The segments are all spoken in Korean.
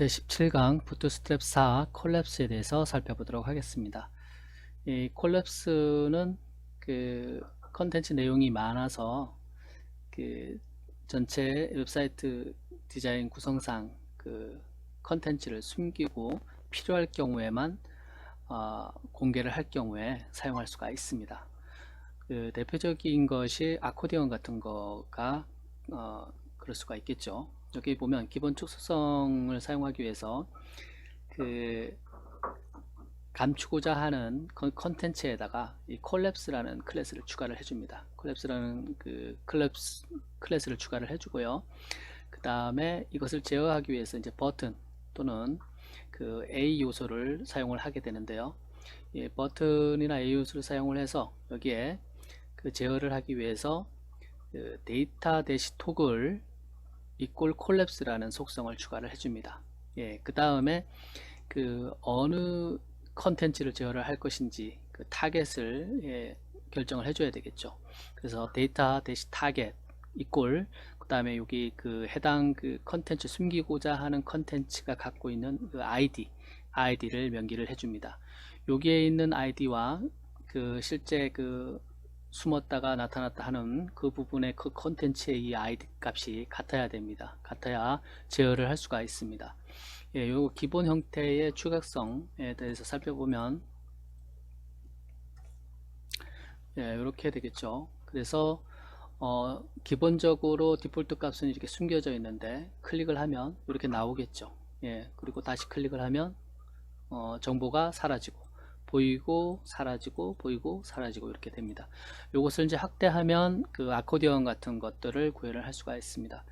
제17강 부트스트랩 4 콜랩스에 대해서 살펴보도록 하겠습니다. 이 콜랩스는 그 컨텐츠 내용이 많아서 그 전체 웹사이트 디자인 구성상 그 컨텐츠를 숨기고 필요할 경우에만 공개를 할 경우에 사용할 수가 있습니다. 그 대표적인 것이 아코디언 같은 거가 그럴 수가 있겠죠. 여기 보면 기본 축소성을 사용하기 위해서 그 감추고자 하는 컨텐츠에다가 이 콜랩스라는 클래스를 추가를 해줍니다. 콜랩스라는 그 클래스를 추가를 해주고요. 그 다음에 이것을 제어하기 위해서 이제 버튼 또는 그 A 요소를 사용을 하게 되는데요. 이 버튼이나 A 요소를 사용을 해서 여기에 그 제어를 하기 위해서 그 데이터 대시 토글 이꼴 콜랩스라는 속성을 추가를 해줍니다. 예, 그 다음에 그 어느 컨텐츠를 제어를 할 것인지 그 타겟을 결정을 해줘야 되겠죠. 그래서 데이터 대시 타겟 이꼴 그 다음에 여기 그 해당 그 컨텐츠 숨기고자 하는 컨텐츠가 갖고 있는 그 아이디를 명기를 해줍니다. 여기에 있는 아이디와 그 실제 그 숨었다가 나타났다 하는 그 부분의 그 컨텐츠의 이 아이디 값이 같아야 됩니다. 같아야 제어를 할 수가 있습니다. 예, 요 기본 형태의 추각성에 대해서 살펴보면 예, 이렇게 되겠죠. 그래서 기본적으로 디폴트 값은 이렇게 숨겨져 있는데 클릭을 하면 이렇게 나오겠죠. 예, 그리고 다시 클릭을 하면 정보가 사라지고 보이고 사라지고 보이고 사라지고 이렇게 됩니다. 이것을 이제 확대하면 그 아코디언 같은 것들을 구현을 할 수가 있습니다.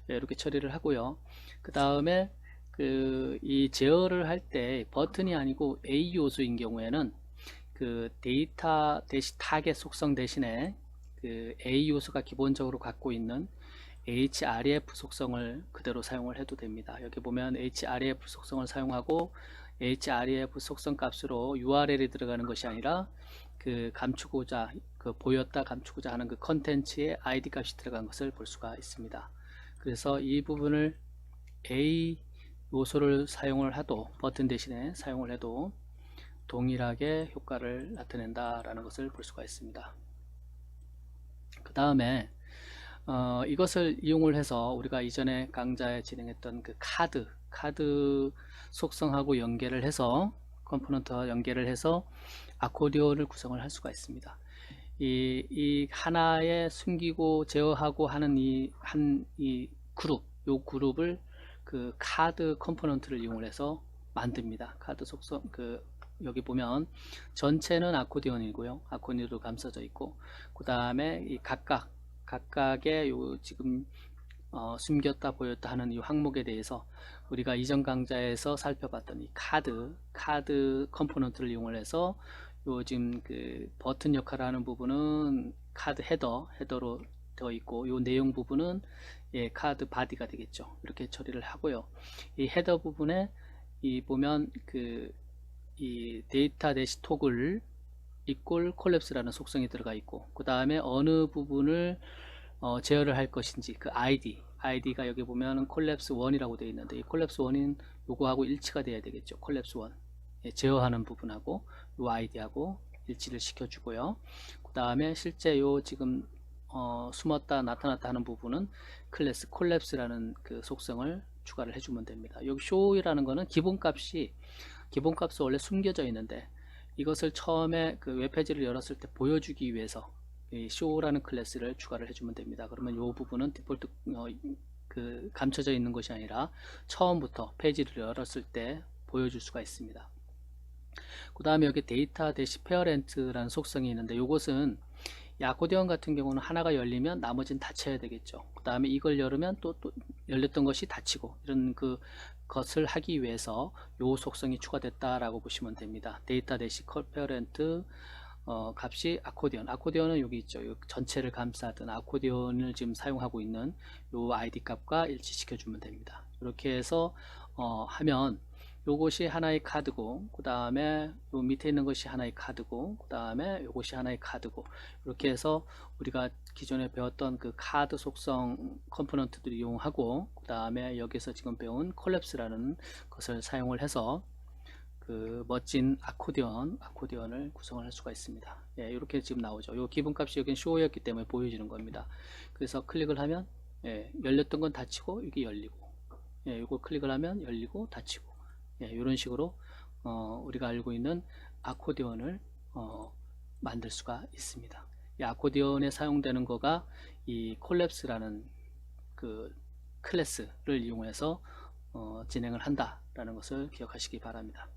예, 이렇게 처리를 하고요. 그 다음에 그 이 제어를 할 때 버튼이 아니고 A 요소인 경우에는 그 데이터 대시 타겟 속성 대신에 그 A 요소가 기본적으로 갖고 있는 href 속성을 그대로 사용을 해도 됩니다. 여기 보면 href 속성을 사용하고 href 속성 값으로 URL이 들어가는 것이 아니라 그 감추고자 그 보였다 감추고자 하는 그 컨텐츠의 id 값이 들어간 것을 볼 수가 있습니다. 그래서 이 부분을 A 요소를 사용을 해도 버튼 대신에 사용을 해도 동일하게 효과를 나타낸다라는 것을 볼 수가 있습니다. 그 다음에 이것을 이용을 해서 우리가 이전에 강좌에 진행했던 그 카드 속성하고 연계를 해서 컴포넌트와 연계를 해서 아코디언을 구성을 할 수가 있습니다. 이 하나에 숨기고 제어하고 하는 이 그룹, 요 그룹을 그 카드 컴포넌트를 이용을 해서 만듭니다. 카드 속성 여기 보면 전체는 아코디언이고요. 아코디언으로 감싸져 있고 그 다음에 이 각각의 요 지금 숨겼다 보였다 하는 이 항목에 대해서 우리가 이전 강좌에서 살펴봤던 이 카드 컴포넌트를 이용을 해서 요 지금 그 버튼 역할을 하는 부분은 카드 헤더로 되어 있고 요 내용 부분은 카드 바디가 되겠죠. 이렇게 처리를 하고요. 이 헤더 부분에 이 보면 이 데이터 대시 토글 이꼴 콜랩스라는 속성이 들어가 있고 그 다음에 어느 부분을 제어를 할 것인지 그 아이디가 여기 보면은 콜랩스 1이라고 되어 있는데 이 콜랩스 1인 요거하고 일치가 돼야 되겠죠. 콜랩스 1 제어하는 부분하고 요 아이디하고 일치를 시켜주고요. 그 다음에 실제 요 지금 숨었다 나타났다 하는 부분은 클래스 콜랩스라는 그 속성을 추가를 해주면 됩니다. 여기 show이라는 거는 기본값이 원래 숨겨져 있는데 이것을 처음에 그 웹페이지를 열었을 때 보여주기 위해서 이 show라는 클래스를 추가를 해주면 됩니다. 그러면 이 부분은 디폴트 그 감춰져 있는 것이 아니라 처음부터 페이지를 열었을 때 보여줄 수가 있습니다. 그 다음에 여기 데이터 대시 페어렌트라는 속성이 있는데 이것은 이 아코디언 같은 경우는 하나가 열리면 나머지는 닫혀야 되겠죠. 그 다음에 이걸 열으면 또 열렸던 것이 닫히고 이런 그 것을 하기 위해서 요 속성이 추가됐다라고 보시면 됩니다. 데이터 대시 페어렌트 값이 아코디언은 여기 있죠. 요 전체를 감싸든 아코디언을 지금 사용하고 있는 요 아이디 값과 일치시켜 주면 됩니다. 이렇게 해서 하면 요것이 하나의 카드고, 그 다음에 요 밑에 있는 것이 하나의 카드고, 그 다음에 요것이 하나의 카드고, 이렇게 해서 우리가 기존에 배웠던 그 카드 속성 컴포넌트들을 이용하고, 그 다음에 여기서 지금 배운 콜랩스라는 것을 사용을 해서 그 멋진 아코디언을 구성을 할 수가 있습니다. 예, 이렇게 지금 나오죠. 요 기본값이 여긴 쇼였기 때문에 보여지는 겁니다. 그래서 클릭을 하면, 예, 열렸던 건 닫히고 이게 열리고, 예, 이거 클릭을 하면 열리고 닫히고, 예, 이런 식으로 우리가 알고 있는 아코디언을 만들 수가 있습니다. 이 아코디언에 사용되는 거가 이 콜랩스라는 그 클래스를 이용해서 진행을 한다라는 것을 기억하시기 바랍니다.